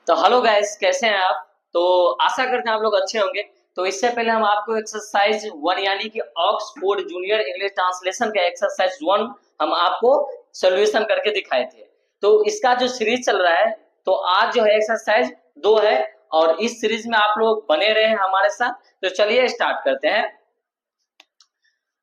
तो hello guys, कैसे हैं आप। तो आशा करते हैं आप लोग अच्छे होंगे। तो इससे पहले हम आपको एक्सरसाइज 1 यानी कि ऑक्सफोर्ड जूनियर इंग्लिश ट्रांसलेशन का एक्सरसाइज 1 हम आपको सोल्यूशन करके दिखाए थे। तो इसका जो सीरीज चल रहा है, तो आज जो है एक्सरसाइज 2 है और इस सीरीज में आप लोग बने रहे हैं हमारे साथ। तो चलिए स्टार्ट करते हैं।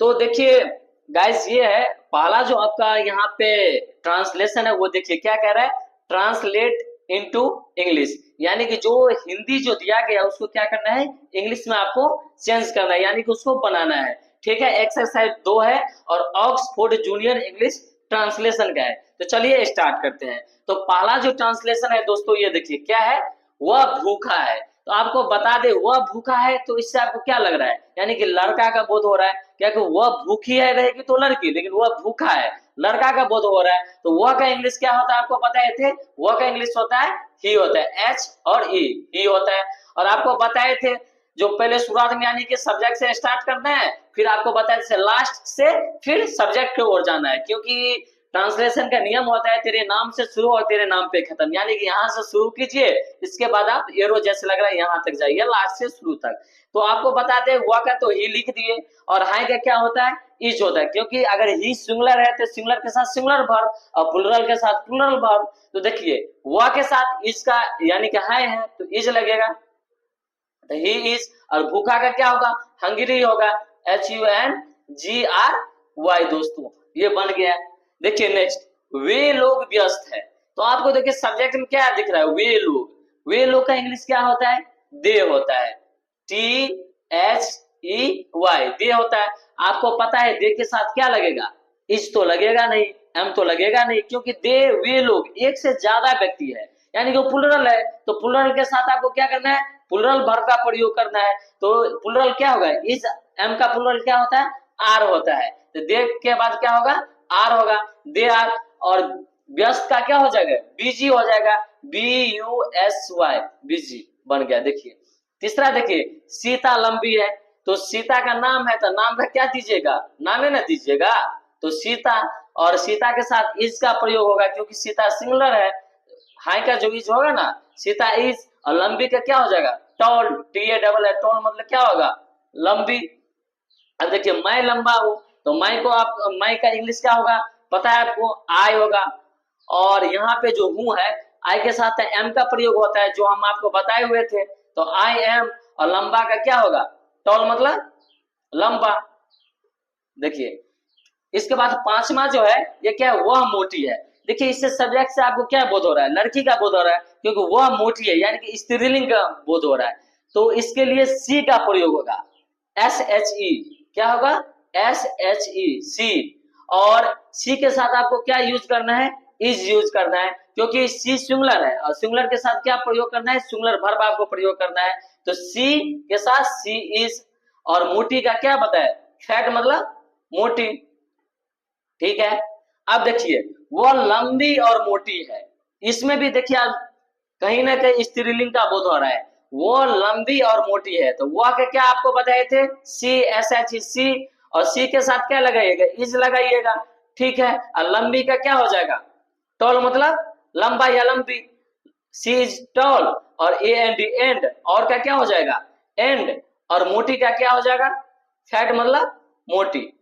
तो देखिए गाइस, ये है पहला जो आपका यहाँ पे ट्रांसलेशन है, वो देखिए क्या कह रहा है। ट्रांसलेट इनटू इंग्लिश, यानी कि जो हिंदी जो दिया गया उसको क्या करना है, इंग्लिश में आपको चेंज करना है, यानी कि उसको बनाना है। ठीक है, एक्सरसाइज 2 है और ऑक्सफोर्ड जूनियर इंग्लिश ट्रांसलेशन का है। तो चलिए स्टार्ट करते हैं। तो पहला जो ट्रांसलेशन है दोस्तों, ये देखिए क्या है, वह भूखा है। तो आपको बता दे वह भूखा है, तो इससे आपको क्या लग रहा है, यानी कि लड़का का बोध हो रहा है क्या कि वह भूखी है, रहेगी तो लड़की, लेकिन वह भूखा है, लड़का का बोध हो रहा है। तो वह का इंग्लिश क्या होता है आपको पता है थे, वह का इंग्लिश होता है ही, होता है एच और ई, ही होता है। और आपको बताए थे जो पहले शुरुआत में यानी कि सब्जेक्ट से स्टार्ट करना है, फिर आपको बताया से लास्ट से फिर सब्जेक्ट की ओर जाना है, क्योंकि ट्रांसलेशन का नियम होता है तेरे नाम से शुरू और तेरे नाम पे खत्म, यानी कि यहाँ से शुरू कीजिए, इसके बाद आप एरो जैसे लग रहा है यहाँ तक जाइए, लास्ट से शुरू तक। तो आपको बताते हैं हुआ का तो ही लिख दिए, और हाई का क्या होता है, इज होता है, क्योंकि अगर ही सिंगुलर है तो सिंगुलर के साथ सिंगुलर वर्ब और प्लुरल के साथ प्लुरल वर्ब। तो देखिए हुआ के साथ इज का यानी कि हाई है तो इज लगेगा, तो ही इज। और भूखा का क्या होगा, हंगरी होगा, HUNGRY दोस्तों, ये बन गया। देखिए नेक्स्ट, वे लोग व्यस्त है। तो आपको देखिए सब्जेक्ट में क्या दिख रहा है, वे लोग, वे लोग का इंग्लिश क्या होता है, दे होता है, THEY, दे होता है। आपको पता है दे के साथ क्या लगेगा, इज तो लगेगा नहीं, एम तो लगेगा नहीं, क्योंकि दे वे लोग एक से ज्यादा व्यक्ति है, यानी कि वो प्लुरल है। तो प्लुरल के साथ आपको क्या करना है, प्लुरल वर्ब का प्रयोग करना है। तो प्लुरल क्या होगा, इज, एम का प्लुरल क्या होता है, आर होता है। तो दे के बाद क्या होगा, आर होगा, दे आर। और व्यस्त का क्या हो जाएगा, बीजी हो जाएगा, BUSY, बीजी बन गया। देखिए तीसरा, देखिए सीता लंबी है, तो सीता का नाम है तो नाम का क्या दीजिएगा, नामे ना दीजिएगा। तो सीता, और सीता के साथ इज का प्रयोग होगा, क्योंकि सीता सिंगुलर है, हाई का जो इज होगा ना, सीता इज। और लंबी का क्या हो जाएगा, टॉल, TALL है, टॉल मतलब क्या होगा, लंबी। अब देखिए मैं लंबा हूं, तो मैं को आप, मैं का इंग्लिश क्या होगा पता है आपको, आई होगा। और यहाँ पे जो हूं है, आई के साथ एम का प्रयोग होता है, जो हम आपको बताए हुए थे। तो आई एम, और लंबा का क्या होगा, टॉल मतलब लंबा। देखिए इसके बाद पांचवा जो है, ये क्या है, वह मोटी है। देखिए इससे सब्जेक्ट से आपको क्या बोध हो रहा है, लड़की का बोध हो रहा है, क्योंकि वह मोटी है, यानी कि स्त्रीलिंग का बोध हो रहा है। तो इसके लिए सी का प्रयोग होगा, SHE, क्या होगा, SHE, सी। और सी के साथ आपको क्या यूज करना है, इज यूज करना है, क्योंकि सी सिंगुलर है, और सिंगुलर के साथ क्या प्रयोग करना है, सिंगुलर वर्ब आपको प्रयोग करना है। तो सी के साथ सी इज। और मोटी का क्या बताया, फैट मतलब मोटी। ठीक है, अब देखिए वो लंबी और मोटी है, इसमें भी देखिए आप कहीं ना कहीं स्त्रीलिंग का बोध हो रहा है, वो लंबी और मोटी है। तो वह के क्या आपको बताए थे, CSH, सी। और सी के साथ क्या लगाइएगा, इज लगाइएगा। ठीक है, और लंबी का क्या हो जाएगा, टॉल मतलब लंबा या लंबी, सी इज टॉल। और AND एंड, और का क्या हो जाएगा, एंड। और मोटी का क्या हो जाएगा, फैट मतलब मोटी,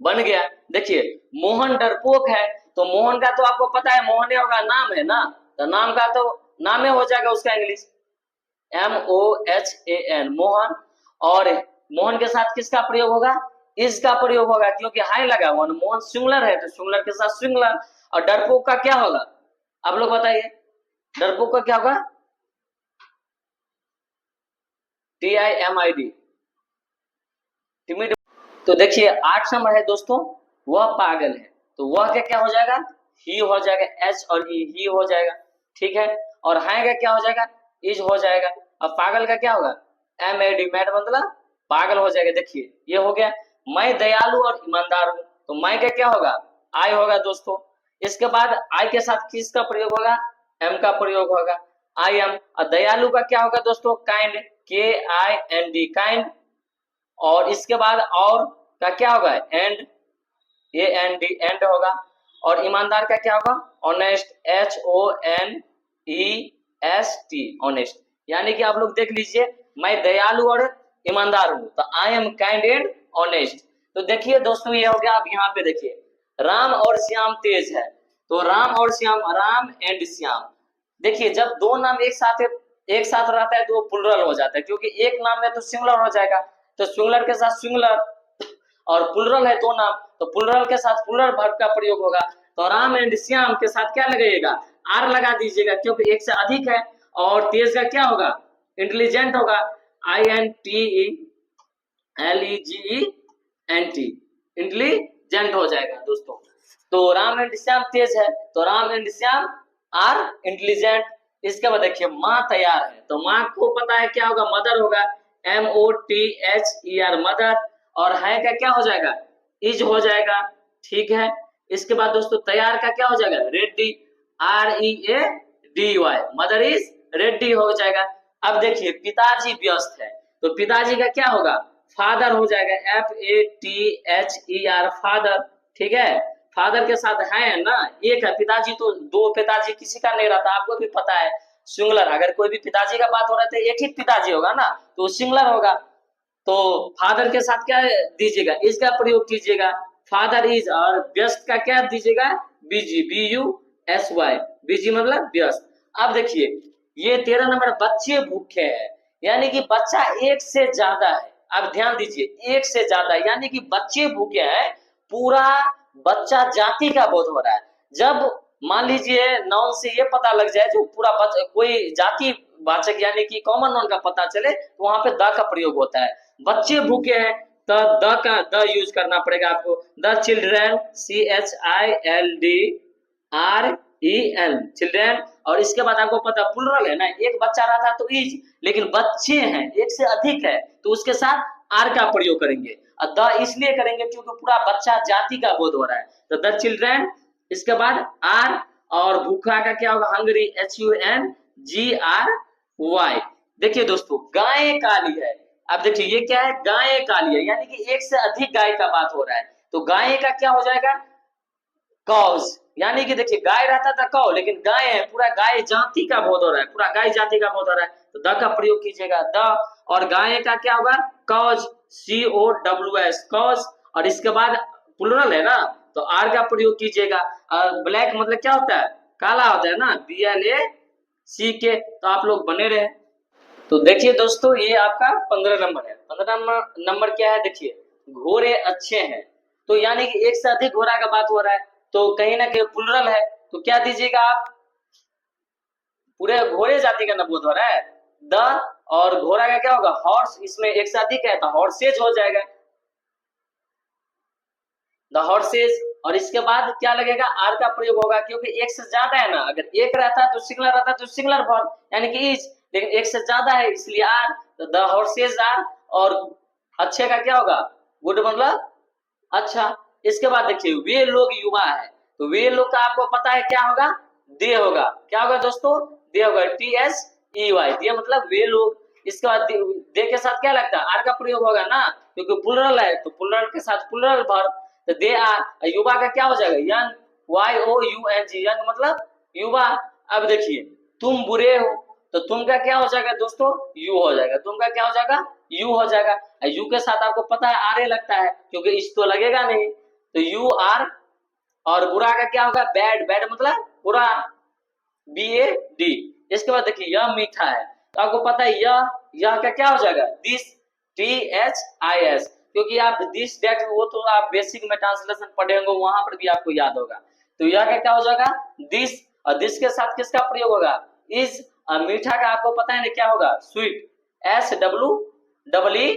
बन गया। देखिए मोहन डरपोक है, तो मोहन का तो आपको पता है मोहन होगा, नाम है ना, तो नाम का तो नामे हो जाएगा उसका इंग्लिश, MOHAN, मोहन। और मोहन के साथ किसका प्रयोग होगा, इज का प्रयोग होगा, क्योंकि हाई लगा हुआ, मोहन सिंगुलर है तो सिंगुलर के साथ सिंगुलर। और डरपोक का क्या होगा, आप लोग बताइए, डरपोक का क्या होगा, TIMID, टिमिड। तो देखिए 8 नंबर है दोस्तों, वह पागल है। तो वह क्या क्या हो जाएगा, ही हो जाएगा, एच और ई, ही हो जाएगा। ठीक है, और हाई का क्या हो जाएगा, इज हो जाएगा। अब पागल का क्या होगा, MAD, मैड मतलब पागल हो जाएगा। देखिए ये हो गया। मैं दयालु और ईमानदार हूं, तो मैं का क्या होगा, आई होगा दोस्तों। इसके बाद आई के साथ किसका प्रयोग होगा, एम का प्रयोग होगा, आई एम। और दयालु का क्या होगा दोस्तों, काइंड, KIND, काइंड। और इसके बाद और का क्या होगा, एंड, AND, एंड होगा। और ईमानदार का क्या होगा, ऑनेस्ट, HONEST, ऑनेस्ट, यानी कि आप लोग देख लीजिए, मैं दयालु और ईमानदार हूं, तो I am kind and honest. तो देखिए दोस्तों, ये हो गया। आप यहाँ पे देखिए, राम और श्याम तेज है, तो राम और श्याम, राम एंड श्याम। देखिए, जब दो नाम एक साथ रहता है तो वो प्लुरल हो जाता है, क्योंकि एक नाम में तो सिंगुलर हो जाएगा, तो सिंगुलर के साथ सिंगुलर, और प्लुरल है दो नाम, तो प्लुरल के साथ प्लुरल वर्ब का प्रयोग होगा। तो राम एंड श्याम के साथ क्या लगाइएगा, आर लगा दीजिएगा, क्योंकि एक से अधिक है। और तेज का क्या होगा, इंटेलिजेंट होगा, INTELLIGENT, इंटेलिजेंट हो जाएगा दोस्तों। तो राम एंड श्याम तेज है, तो Ram and Shyam are intelligent. इसके बाद देखिए, माँ तैयार है, तो माँ को पता है क्या होगा, मदर होगा, MOTHER, मदर। और है का क्या हो जाएगा, इज हो जाएगा, ठीक है। इसके बाद दोस्तों, तैयार का क्या हो जाएगा, ready, READY, mother is ready हो जाएगा। अब देखिए, पिताजी व्यस्त है, तो पिताजी का क्या होगा, फादर हो जाएगा, FATHER, फादर, ठीक है। फादर के साथ है ना, एक है, पिताजी तो दो पिताजी किसी का नहीं रहता, आपको भी पता है, सिंगुलर। अगर कोई भी पिताजी का बात हो रहा है तो एक ही पिताजी होगा ना, तो सिंगुलर होगा। तो फादर के साथ क्या दीजिएगा, इसका प्रयोग कीजिएगा, फादर इज। और व्यस्त का क्या दीजिएगा, बिजी, BUSY, बिजी मतलब व्यस्त। अब देखिए, ये 13 नंबर, बच्चे भूखे हैं, यानी कि बच्चा एक से ज्यादा है। अब ध्यान दीजिए, एक से ज्यादा, यानी कि बच्चे भूखे हैं, पूरा बच्चा जाति का बोध हो रहा है। जब मान लीजिए नाउन से ये पता लग जाए, जो पूरा कोई जाति वाचक यानी कि कॉमन नाउन का पता चले, तो वहां पे द का प्रयोग होता है। बच्चे भूखे हैं, तो द यूज करना पड़ेगा आपको, द चिल्ड्रन, CHILDREN, चिल्ड्रन। और इसके बाद आपको पता प्लुरल है ना, एक बच्चा रहा था तो इज, लेकिन बच्चे हैं, एक से अधिक है, तो उसके साथ आर का प्रयोग करेंगे। और द इसलिए करेंगे क्योंकि पूरा बच्चा जाति का बोध हो रहा है, तो द चिल्ड्रन, इसके बाद आर। और भूखा का क्या होगा, हंगरी, HUNGRY। देखिए दोस्तों, गाय काली है। अब देखिए, ये क्या है, गाय काली है, यानी कि एक से अधिक गाय का बात हो रहा है, तो गाय का क्या हो जाएगा, कॉज। यानी कि देखिए, गाय रहता था कौ, लेकिन गाय है, पूरा गाय जाति का बोध हो रहा है, पूरा गाय जाति का बोध हो रहा है, तो द का प्रयोग कीजिएगा, द। और गाय का क्या होगा, कॉज, COWS, कॉज। और इसके बाद प्लुरल है ना, तो आर का प्रयोग कीजिएगा। ब्लैक मतलब क्या होता है, काला होता है ना, BLACK। तो आप लोग बने रहे। तो देखिए दोस्तों, ये आपका 15 नंबर है। 15 नंबर क्या है, देखिए, घोड़े अच्छे हैं, तो यानी कि एक से अधिक घोड़ा का बात हो रहा है, तो कहीं ना कहीं प्लुरल है, तो क्या दीजिएगा आप, पूरे घोड़े जाति का न बोध हो रहा है, द। और घोड़ा का क्या होगा, हॉर्स, इसमें एक से अधिक है तो हॉर्सेज हो जाएगा, द हॉर्सेज। और इसके बाद क्या लगेगा, आर का प्रयोग होगा, क्योंकि एक से ज्यादा है ना, अगर एक रहता है तो सिंगुलर रहता है, तो सिंगुलर वर्ब यानी कि इज, लेकिन एक से ज्यादा है इसलिए आर, तो द हॉर्सेज आर। और अच्छे का क्या होगा, गुड मतलब अच्छा। इसके बाद देखिए, वे लोग युवा है, तो वे लोग का आपको पता है क्या होगा, दे होगा, क्या होगा दोस्तों, दे होगा, TSEY, दे मतलब वे लोग। इसके बाद दे के साथ क्या लगता है, आर का प्रयोग होगा ना, क्योंकि प्लुरल है, तो प्लुरल के साथ प्लुरल वर्ब, तो दे आर। युवा का क्या हो जाएगा, यंग, YOUNG, यंग मतलब युवा। अब देखिए, तुम बुरे हो, तो तुम का क्या हो जाएगा दोस्तों, यू हो जाएगा, तुम का क्या हो जाएगा, यू हो जाएगा। यू के साथ आपको पता है आर लगता है, क्योंकि इस तो लगेगा नहीं, तो UR। और बुरा का क्या होगा, बैड, बैड मतलब बुरा, BAD। इसके बाद देखिए, यह मीठा है, तो आपको पता है यह का क्या हो जाएगा, दिस, THIS, क्योंकि आप दिस डेट, वो तो आप बेसिक में ट्रांसलेशन पढ़े होंगे, वहां पर भी आपको याद होगा। तो यह का क्या हो जाएगा, दिस। और दिस के साथ किसका प्रयोग होगा, इज। और मीठा का आपको पता है ना क्या होगा, स्वीट, SWEET,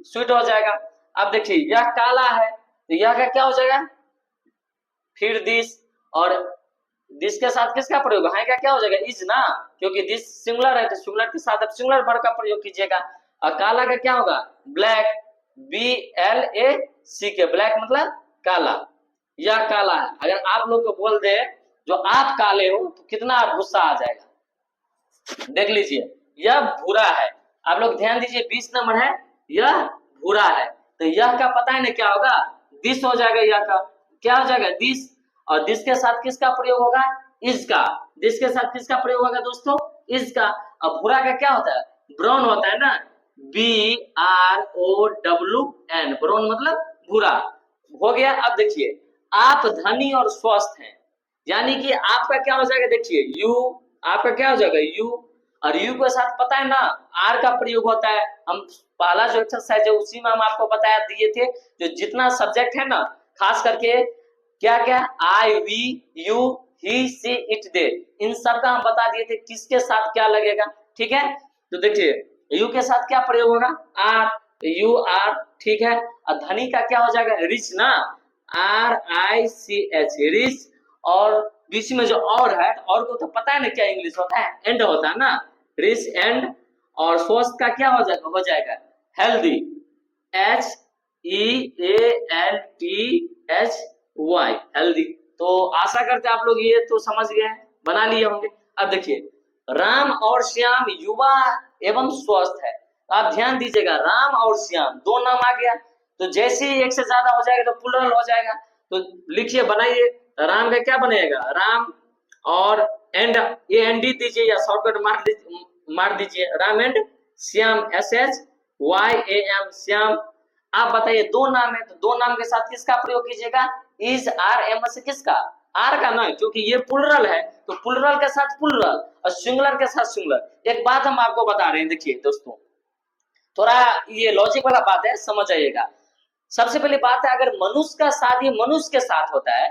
स्वीट हो जाएगा। अब देखिए, यह काला है, तो यह का क्या हो जाएगा, फिर दिस। और दिस के साथ किसका प्रयोग, है का क्या हो जाएगा, इज ना, क्योंकि दिस सिंगुलर है, तो सिंगुलर के साथ आप सिंगुलर वर्ब का प्रयोग कीजिएगा। और काला का क्या होगा, ब्लैक, BLACK, ब्लैक मतलब काला, यह काला है। अगर आप लोग को बोल दे जो आप काले हो, तो कितना गुस्सा आ जाएगा। देख लीजिए, यह भूरा है, आप लोग ध्यान दीजिए, 20 नंबर है, यह भूरा है, तो यह का पता है ना क्या होगा, दिस हो जाएगा, यह का क्या हो जाएगा, दिस। और दिस के साथ किसका प्रयोग होगा, इज का, दिस के साथ किसका प्रयोग होगा दोस्तों, इज का। अब भूरा का क्या होता है, ब्राउन होता है ना, BROWN, ब्राउन मतलब भूरा हो गया। अब देखिए आप धनी और स्वस्थ हैं, यानी कि आपका क्या हो जाएगा, देखिए यू, आपका क्या हो जाएगा यू, और यू के साथ पता है ना आर का प्रयोग होता है। हम पहला जो एक्सरसाइज है उसी में हम आपको बताया दिए थे, जो जितना सब्जेक्ट है ना, खास करके क्या क्या, I, we, you, he, she, it, they, इन सब का हम बता दिए थे किसके साथ क्या लगेगा। ठीक है, तो देखिए यू के साथ क्या प्रयोग होगा, आर, यू आर, ठीक है। और धनी का क्या हो जाएगा, रिच ना, RICH, रिच। और बीच में जो और है, और को तो पता है ना क्या इंग्लिश होता है, एंड होता है ना, रिच एंड। और स्वस्थ का क्या हो जाएगा हेल्दी, HEALTHY, हेल्दी। तो आशा करते हैं आप लोग ये तो समझ गए हैं, बना लिए होंगे। अब देखिए राम और श्याम युवा एवं स्वस्थ है। आप ध्यान दीजिएगा, राम और श्याम दो नाम आ गया, तो जैसे ही एक से ज्यादा हो जाएगा तो प्लुरल हो जाएगा। तो लिखिए, बनाइए, राम का क्या बनेगा, राम और एंड, ये एनडी दीजिए या शॉर्टकट मार दीजिए, राम एंड श्याम, SHYAM, श्याम। आप बताइए दो नाम है, तो दो नाम के साथ किसका प्रयोग कीजिएगा, इज, आर, एम से किसका, आर का ना, क्योंकि ये प्लुरल है तो प्लुरल के साथ प्लुरल और सिंगुलर के साथ सिंगुलर। एक बात हम आपको बता रहे हैं, देखिए दोस्तों, थोड़ा ये लॉजिक वाला बात है, समझ आइएगा। सबसे पहली बात है, अगर मनुष्य का शादी मनुष्य के साथ होता है,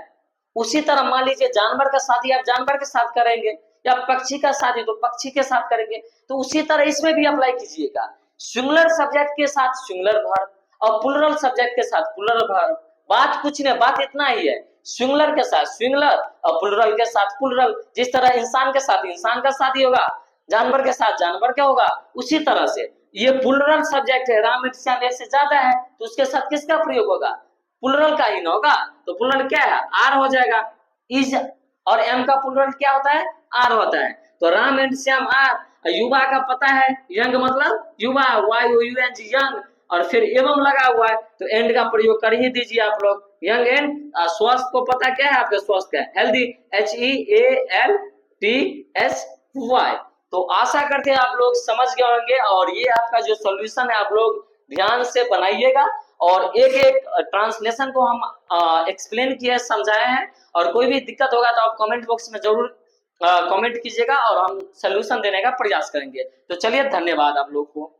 उसी तरह मान लीजिए जानवर का शादी आप जानवर के साथ करेंगे, या पक्षी का शादी तो पक्षी के साथ करेंगे, तो उसी तरह इसमें भी अप्लाई कीजिएगा। सिंगुलर सब्जेक्ट के साथ सिंगुलर वर्ब और प्लुरल सब्जेक्ट के साथ प्लुरल वर्ब। बात कुछ नहीं, बात इतना ही है, सिंगुलर के साथ सिंगुलर और प्लुरल के साथ प्लुरल। जिस तरह इंसान के साथ इंसान का शादी होगा, जानवर के साथ जानवर क्या होगा, उसी तरह से ये प्लुरल सब्जेक्ट है, राम श्याम एक से ज्यादा है तो उसके साथ किसका प्रयोग होगा, प्लुरल का ही ना होगा। तो प्लुरल क्या है, आर हो जाएगा। इज और एम का प्लुरल क्या होता है, आर होता है। तो राम एंड श्याम आर। युवा का पता है, यंग मतलब युवा, YOUNG, यंग, और फिर एवं लगा हुआ है तो एंड का प्रयोग कर ही दीजिए आप लोग, यंग एंड। स्वस्थ को पता क्या है आपके, स्वस्थ का हेल्दी, HEALTHY। तो आशा करते हैं आप लोग समझ गए होंगे, और ये आपका जो सॉल्यूशन है आप लोग ध्यान से बनाइएगा, और एक एक ट्रांसलेशन को हम एक्सप्लेन किए, समझाए हैं। और कोई भी दिक्कत होगा तो आप कमेंट बॉक्स में जरूर कमेंट कीजिएगा, और हम सॉल्यूशन देने का प्रयास करेंगे। तो चलिए, धन्यवाद आप लोग को।